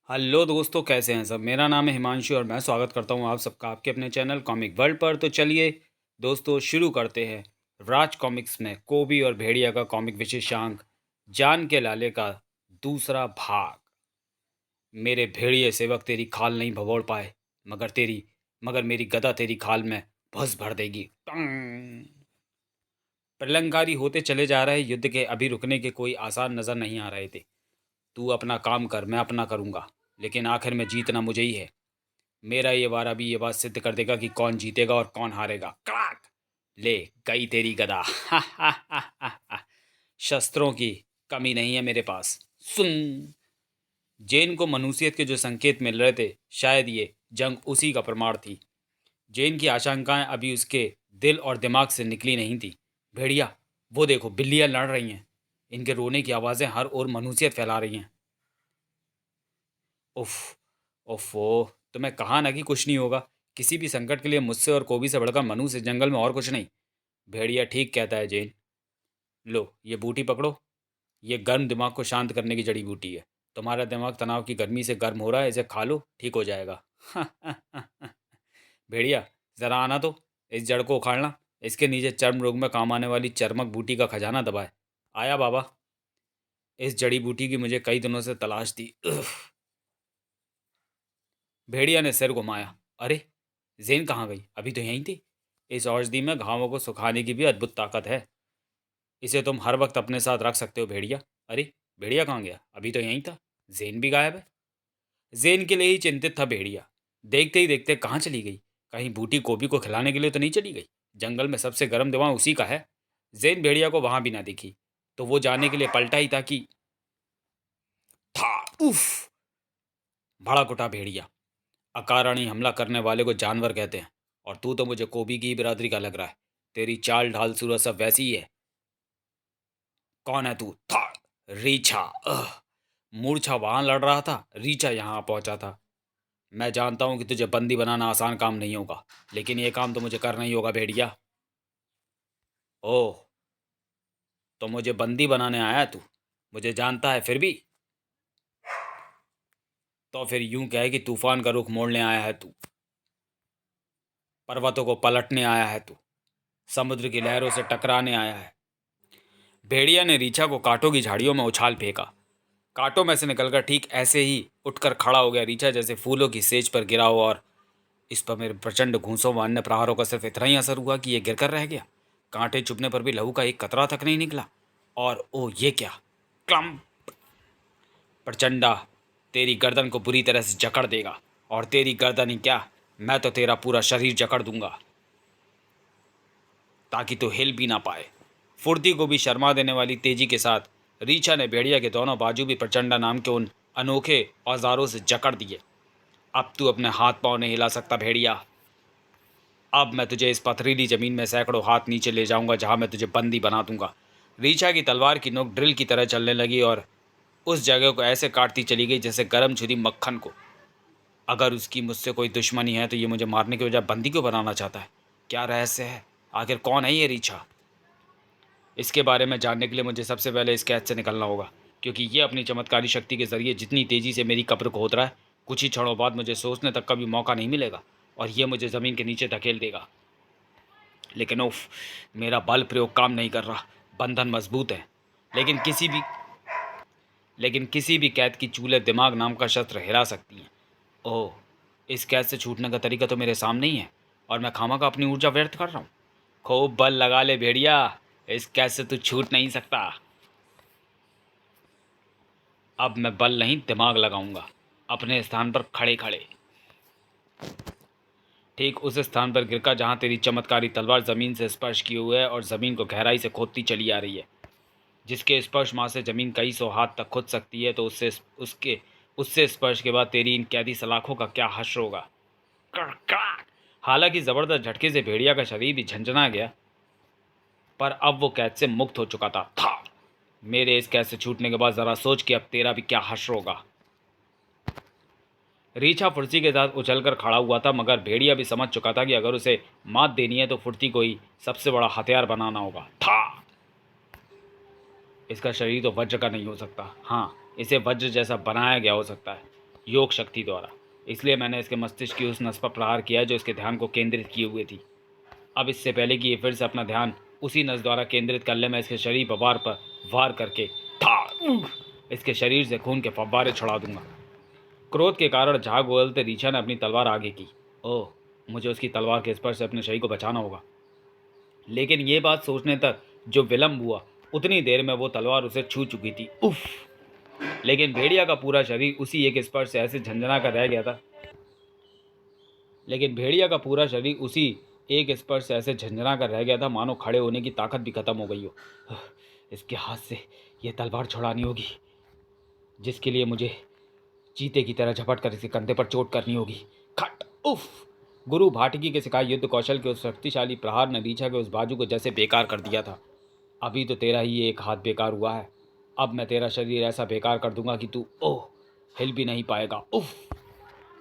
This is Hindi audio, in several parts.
हेलो दोस्तों, कैसे हैं सब। मेरा नाम है हिमांशु और मैं स्वागत करता हूं आप सबका आपके अपने चैनल कॉमिक वर्ल्ड पर। तो चलिए दोस्तों, शुरू करते हैं राज कॉमिक्स में कोबी और भेड़िया का कॉमिक विशेषांक जान के लाले का दूसरा भाग। मेरे भेड़िए सेवक तेरी खाल नहीं भगोड़ पाए, मगर मेरी गदा तेरी खाल में भस भर देगी। टंग। प्रलंकारी होते चले जा रहे युद्ध के अभी रुकने के कोई आसार नजर नहीं आ रहे थे। तू अपना काम कर, मैं अपना करूंगा, लेकिन आखिर में जीतना मुझे ही है। मेरा ये वारा भी ये बात सिद्ध कर देगा कि कौन जीतेगा और कौन हारेगा। क्राक। ले गई तेरी गदा। शस्त्रों की कमी नहीं है मेरे पास। सुन। जैन को मनुष्यत के जो संकेत मिल रहे थे, शायद ये जंग उसी का प्रमाण थी। जैन की आशंकाएं अभी उसके दिल और दिमाग से निकली नहीं थी। भेड़िया, वो देखो, बिल्लियां लड़ रही हैं। इनके रोने की आवाजें हर ओर मनुष्यत फैला रही हैं। उफ। ओफो। तुम्हें कहा ना कि कुछ नहीं होगा। किसी भी संकट के लिए मुझसे और कोबी से बढ़कर मनुष्य जंगल में और कुछ नहीं। भेड़िया ठीक कहता है जैन। लो ये बूटी पकड़ो। ये गर्म दिमाग को शांत करने की जड़ी बूटी है। तुम्हारा दिमाग तनाव की गर्मी से गर्म हो रहा है, इसे खा लो, ठीक हो जाएगा। भेड़िया, जरा आना तो। इस जड़ को उखाड़ना। इसके नीचे चर्म रोग में काम आने वाली चर्मक बूटी का खजाना दबाए। आया बाबा। इस जड़ी बूटी की मुझे कई दिनों से तलाश थी। भेड़िया ने सिर घुमाया। अरे, जेन कहाँ गई? अभी तो यहीं थी। इस औषधि में घावों को सुखाने की भी अद्भुत ताकत है। इसे तुम हर वक्त अपने साथ रख सकते हो भेड़िया। अरे, भेड़िया कहाँ गया? अभी तो यहीं था। जेन भी गायब है। जेन के लिए ही चिंतित था भेड़िया। देखते ही देखते कहाँ चली गई? कहीं बूटी गोभी को खिलाने के लिए तो नहीं चली गई? जंगल में सबसे गर्म दिमाग उसी का है। जेन भेड़िया को वहां भी ना दिखी तो वो जाने के लिए पलटा ही था कि था। उफ। भड़क उठा भेड़िया। अकारण ही हमला करने वाले को जानवर कहते हैं, और तू तो मुझे कोबी की बिरादरी का लग रहा है। तेरी चाल ढाल सूरत सब वैसी ही है। कौन है तू? था। रीछा। मूर्छा वहां लड़ रहा था, रीछा यहाँ पहुंचा था। मैं जानता हूं कि तुझे बंदी बनाना आसान काम नहीं होगा, लेकिन यह काम तो मुझे करना ही होगा भेड़िया। ओह, तो मुझे बंदी बनाने आया तू? मुझे जानता है फिर भी? तो फिर यूं कहे कि तूफान का रुख मोड़ने आया है तू। पर्वतों को पलटने आया है तू। समुद्र की लहरों से टकराने आया है। भेड़िया ने रीछा को कांटों की झाड़ियों में उछाल फेंका। कांटों में से निकलकर ठीक ऐसे ही उठकर खड़ा हो गया रीछा जैसे फूलों की सेज पर गिरा हो, और इस पर मेरे प्रचंड घूंसों व अन्य प्रहारों का सिर्फ इतना ही असर हुआ कि यह गिरकर रह गया। कांटे चुभने पर भी लहू का एक कतरा तक नहीं निकला। और ओ ये क्या! क्लम! प्रचंडा तेरी गर्दन को बुरी तरह से जकड़ देगा। और तेरी गर्दन ही क्या, मैं तो तेरा पूरा शरीर जकड़ दूंगा, ताकि तू हिल भी ना पाए। फुर्ती को भी शर्मा देने वाली तेजी के साथ रीछा ने भेड़िया के दोनों बाजू भी प्रचंडा नाम के उन अनोखे औजारों से जकड़ दिए। अब तू अपने हाथ पांव नहीं हिला सकता भेड़िया। अब मैं तुझे इस पथरीली जमीन में सैकड़ों हाथ नीचे ले जाऊंगा, जहां मैं तुझे बंदी बना दूंगा। रीछा की तलवार की नोक ड्रिल की तरह चलने लगी और उस जगह को ऐसे काटती चली गई जैसे गर्म छुरी मक्खन को। अगर उसकी मुझसे कोई दुश्मनी है तो ये मुझे मारने की बजाय बंदी क्यों बनाना चाहता है? क्या रहस्य है? आखिर कौन है ये रीछा? इसके बारे में जानने के लिए मुझे सबसे पहले इस कैद से निकलना होगा, क्योंकि ये अपनी चमत्कारी शक्ति के जरिए जितनी तेजी से मेरी कब्र को खोद रहा है, कुछ ही क्षणों बाद मुझे सोचने तक का भी मौका नहीं मिलेगा और ये मुझे ज़मीन के नीचे धकेल देगा। लेकिन उफ, मेरा बल प्रयोग काम नहीं कर रहा। बंधन मजबूत है, लेकिन किसी भी कैद की चूल्हे दिमाग नाम का शस्त्र हिला सकती हैं। ओह, इस कैद से छूटने का तरीका तो मेरे सामने ही है, और मैं खामा का अपनी ऊर्जा व्यर्थ कर रहा हूँ। खूब बल लगा ले भेड़िया, इस कैद से तू छूट नहीं सकता। अब मैं बल नहीं दिमाग लगाऊंगा, अपने स्थान पर खड़े खड़े। ठीक उस स्थान पर गिरकर जहां तेरी चमत्कारी तलवार जमीन से स्पर्श किए हुए है और जमीन को गहराई से खोदती चली आ रही है। जिसके स्पर्श मां से जमीन कई सौ हाथ तक खोद सकती है, तो उससे स्पर्श के बाद तेरी इन कैदी सलाखों का क्या हश्र होगा। कड़कड़ाक। हालांकि जबरदस्त झटके से भेड़िया का शरीर भी झंझना गया, पर अब वो कैद से मुक्त हो चुका था। मेरे इस कैद से छूटने के बाद जरा सोच कि अब तेरा भी क्या हश्र होगा। रीछा फुर्ती के साथ उछलकर खड़ा हुआ था, मगर भेड़िया भी समझ चुका था कि अगर उसे मात देनी है तो फुर्ती को ही सबसे बड़ा हथियार बनाना होगा। था। इसका शरीर तो वज्र का नहीं हो सकता। हाँ, इसे वज्र जैसा बनाया गया हो सकता है। योग शक्ति द्वारा। इसलिए मैंने इसके मस्तिष्क की उस नस पर प्रहार किया जो इसके ध्यान को केंद्रित किए हुए थी। अब इससे पहले कि ये फिर से अपना ध्यान उसी नस द्वारा केंद्रित कर ले, मैं इसके शरीर पर वार करके इसके शरीर से खून के फव्वारे छुड़ा दूंगा। क्रोध के कारण झाग उगलते रीछा ने अपनी तलवार आगे की। ओह, मुझे उसकी तलवार के स्पर्श से अपने शरीर को बचाना होगा। लेकिन ये बात सोचने तक जो विलंब हुआ, उतनी देर में वो तलवार उसे छू चुकी थी। उफ! लेकिन भेड़िया का पूरा शरीर उसी एक स्पर्श से ऐसे झंझना कर रह गया था लेकिन भेड़िया का पूरा शरीर उसी एक स्पर्श से ऐसे झंझना कर रह गया था मानो खड़े होने की ताकत भी खत्म हो गई हो। इसके हाथ से यह तलवार छुड़ानी होगी, जिसके लिए मुझे चीते की तरह झपट कर इसके कंधे पर चोट करनी होगी। खट! उफ! गुरु भाटकी के सिखाए युद्ध कौशल के उस शक्तिशाली प्रहार ने रीछा के उस बाजू को जैसे बेकार कर दिया था। अभी तो तेरा ही एक हाथ बेकार हुआ है, अब मैं तेरा शरीर ऐसा बेकार कर दूंगा कि तू हिल भी नहीं पाएगा। उफ!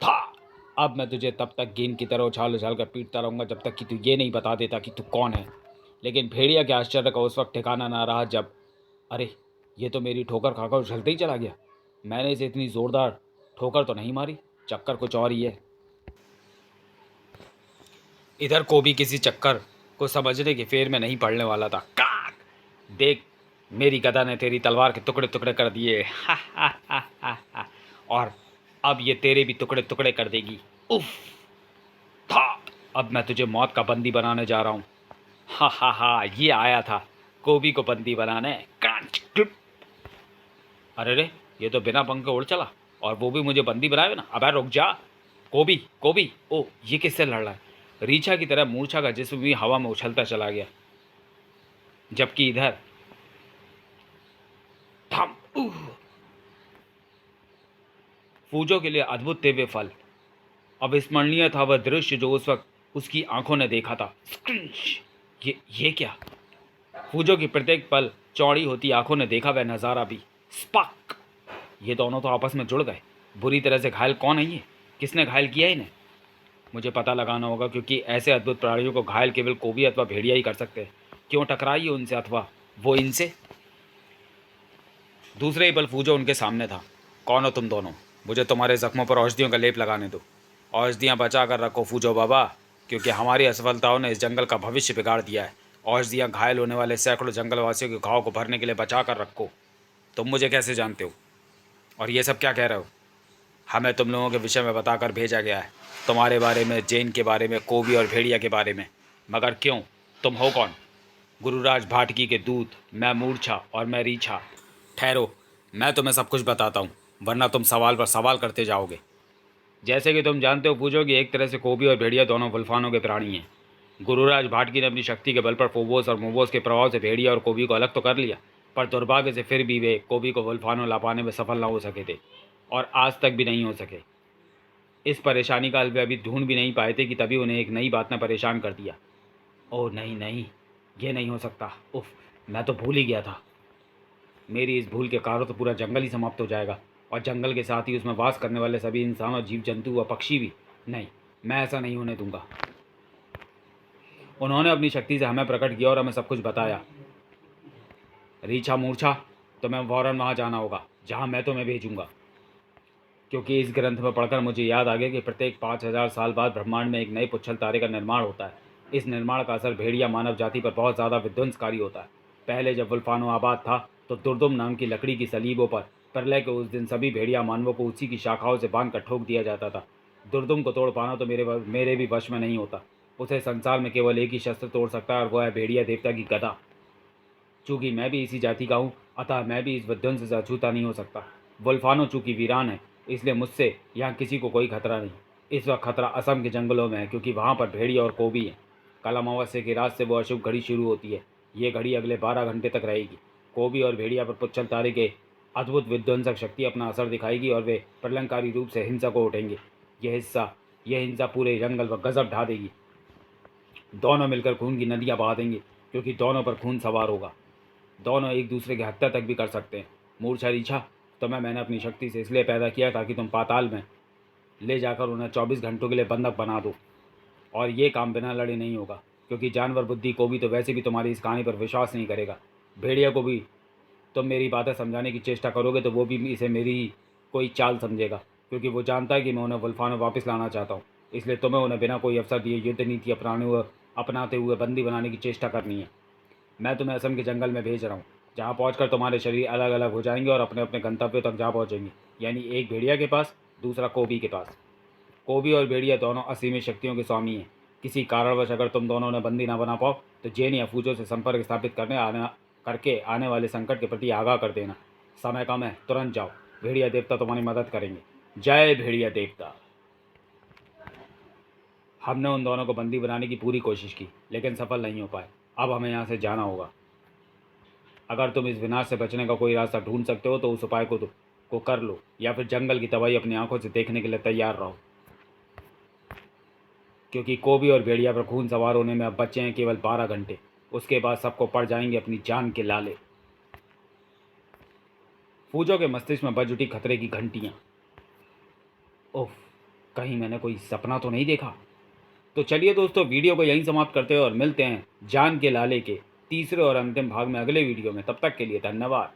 था! अब मैं तुझे तब तक गेंद की तरह उछाल उछाल कर पीटता रहूंगा जब तक कि तू ये नहीं बता देता कि तू कौन है। लेकिन भेड़िया के आश्चर्य का उस वक्त ठिकाना ना रहा जब अरे, ये तो मेरी ठोकर खाकर उछलते ही चला गया। मैंने इसे इतनी जोरदार ठोकर तो नहीं मारी, चक्कर कुछ और ही है। इधर को भी किसी चक्कर को समझने के फेर में नहीं पड़ने वाला था। काक! देख, मेरी गदा ने तेरी तलवार के टुकड़े टुकड़े कर दिए। हा हा हा हा हा। और अब ये तेरे भी टुकड़े टुकड़े कर देगी। उफ! था! अब मैं तुझे मौत का बंदी बनाने जा रहा हूँ। हा हा हा, ये आया था कोबी को बंदी बनाने। क्रंच! क्लिप! अरे रे, ये तो बिना पंख के उड़ चला और वो भी मुझे बंदी बनाए ना। अबे रुक जा। कोबी कोबी, ओ ये किससे लड़ रहा है? रीछा की तरह मूर्छा का जिस्म भी हवा में उछलता चला गया, जबकि इधर थम फूजों के लिए अद्भुत थे वे फल। अविस्मरणीय था वह दृश्य जो उस वक्त उसकी आंखों ने देखा था। ये क्या? फूजों की प्रत्येक पल चौड़ी होती आंखों ने देखा वह नजारा भी। स्पक! ये दोनों तो आपस में जुड़ गए। बुरी तरह से घायल कौन है ये? किसने घायल किया इन्हें? मुझे पता लगाना होगा, क्योंकि ऐसे अद्भुत प्राणियों को घायल केवल कोबी अथवा भेड़िया ही कर सकते हैं। क्यों टकराइए उनसे, अथवा वो इनसे। दूसरे ही पल फूजो उनके सामने था। कौन हो तुम दोनों? मुझे तुम्हारे जख्मों पर औषधियों का लेप लगाने दो। औषधियाँ बचा कर रखो फूजो बाबा, क्योंकि हमारी असफलताओं ने इस जंगल का भविष्य बिगाड़ दिया है। औषधियाँ घायल होने वाले सैकड़ों जंगलवासियों के घाव को भरने के लिए बचा कर रखो। तुम मुझे कैसे जानते हो और ये सब क्या कह रहे हो? हमें तुम लोगों के विषय में बताकर भेजा गया है, तुम्हारे बारे में, जैन के बारे में, कोबी और भेड़िया के बारे में। मगर क्यों? तुम हो कौन? गुरुराज भाटकी के दूत, मैं मूर्छा और मैं रीछा। ठहरो, मैं तुम्हें सब कुछ बताता हूँ, वरना तुम सवाल पर सवाल करते जाओगे। जैसे कि तुम जानते हो पूछोगे, एक तरह से कोबी और भेड़िया दोनों वुल्फानों के प्राणी हैं। गुरुराज भाटकी ने अपनी शक्ति के बल पर फोबोस और मोबोस के प्रभाव से भेड़िया और कोबी को अलग तो कर लिया, पर दुर्भाग्य से फिर भी वे कोबी को वुल्फानों ला पाने में सफल न हो सके थे, और आज तक भी नहीं हो सके। इस परेशानी का हल वे अभी ढूंढ भी नहीं पाए थे कि तभी उन्हें एक नई बात ने परेशान कर दिया। ओह नहीं नहीं, ये नहीं हो सकता। उफ, मैं तो भूल ही गया था। मेरी इस भूल के कारण तो पूरा जंगल ही समाप्त हो जाएगा, और जंगल के साथ ही उसमें वास करने वाले सभी इंसान और जीव जंतु व पक्षी भी। नहीं, मैं ऐसा नहीं होने दूंगा। उन्होंने अपनी शक्ति से हमें प्रकट किया और हमें सब कुछ बताया। रीछा मूर्छा, तुम्हें फौरन वहाँ जाना होगा जहाँ मैं तुम्हें भेजूंगा, क्योंकि इस ग्रंथ में पढ़कर मुझे याद आ गया कि प्रत्येक 5000 साल बाद ब्रह्मांड में एक नए पुच्छल तारे का निर्माण होता है। इस निर्माण का असर भेड़िया मानव जाति पर बहुत ज़्यादा विध्वंसकारी होता है। पहले जब वुल्फानो आबाद था तो दुर्दुम नाम की लकड़ी की सलीबों पर प्रलय के उस दिन सभी भेड़िया मानवों को उसी की शाखाओं से बांध कर ठोक दिया जाता था। दुर्दुम को तोड़ पाना तो मेरे भी वश में नहीं होता। उसे संसार में केवल एक ही शस्त्र तोड़ सकता है, और वह है भेड़िया देवता की गदा। चूंकि मैं भी इसी जाति का हूँ, अतः मैं भी इस विध्वंस से अछूता नहीं हो सकता। वुल्फानो चूंकि वीरान है, इसलिए मुझसे यहाँ किसी को कोई खतरा नहीं। इस वक्त खतरा असम के जंगलों में है, क्योंकि वहाँ पर भेड़िया और कोबी हैं। कल अमावस्या की रात से वो अशुभ घड़ी शुरू होती है। ये घड़ी अगले 12 घंटे तक रहेगी। कोबी और भेड़िया पर पुच्छल तारे के अद्भुत विध्वंसक शक्ति अपना असर दिखाएगी, और वे प्रलंकारी रूप से हिंसा को उठेंगे। यह हिंसा पूरे जंगल पर गजब ढा देगी। दोनों मिलकर खून की नदियाँ बहा देंगे, क्योंकि दोनों पर खून सवार होगा। दोनों एक दूसरे की हत्या तक भी कर सकते हैं। मूर्छा रीछा, तुम्हें मैंने अपनी शक्ति से इसलिए पैदा किया ताकि तुम पाताल में ले जाकर उन्हें 24 घंटों के लिए बंधक बना दो। और ये काम बिना लड़े नहीं होगा, क्योंकि जानवर बुद्धि को भी तो वैसे भी तुम्हारी इस कहानी पर विश्वास नहीं करेगा। भेड़िया को भी तुम मेरी बातें समझाने की चेष्टा करोगे तो वो भी इसे मेरी ही कोई चाल समझेगा। क्योंकि वो जानता है कि मैं उन्हें वुल्फा में वापस लाना चाहता हूँ। इसलिए तुम्हें उन्हें बिना कोई अवसर दिए युद्ध नीति अपनाते हुए बंदी बनाने की चेष्टा करनी है। मैं तुम्हें असम के जंगल में भेज रहा हूँ, जहाँ पहुँचकर तुम्हारे शरीर अलग अलग हो जाएंगे और अपने अपने गंतव्य तक जा पहुँचेंगे। यानी एक भेड़िया के पास, दूसरा कोबी के पास। कोबी और भेड़िया दोनों असीमित शक्तियों के स्वामी हैं। किसी कारणवश अगर तुम दोनों ने बंदी ना बना पाओ तो जैन या फूजों से संपर्क स्थापित करके आने वाले संकट के प्रति आगाह कर देना। समय कम है, तुरंत जाओ। भेड़िया देवता तुम्हारी मदद करेंगे। जय भेड़िया देवता। हमने उन दोनों को बंदी बनाने की पूरी कोशिश की, लेकिन सफल नहीं हो पाए। अब हमें यहाँ से जाना होगा। अगर तुम इस विनाश से बचने का कोई रास्ता ढूंढ सकते हो तो उस उपाय को कर लो, या फिर जंगल की तबाही अपनी आंखों से देखने के लिए तैयार रहो। क्योंकि कोबी और भेड़िया पर खून सवार होने में अब बचे हैं केवल 12 घंटे। उसके बाद सबको पड़ जाएंगे अपनी जान के लाले। फूजों के मस्तिष्क में बज उठी खतरे की घंटियां। ओह, कहीं मैंने कोई सपना तो नहीं देखा। तो चलिए दोस्तों, वीडियो को यहीं समाप्त करते हैं और मिलते हैं जान के लाले के तीसरे और अंतिम भाग में अगले वीडियो में। तब तक के लिए धन्यवाद।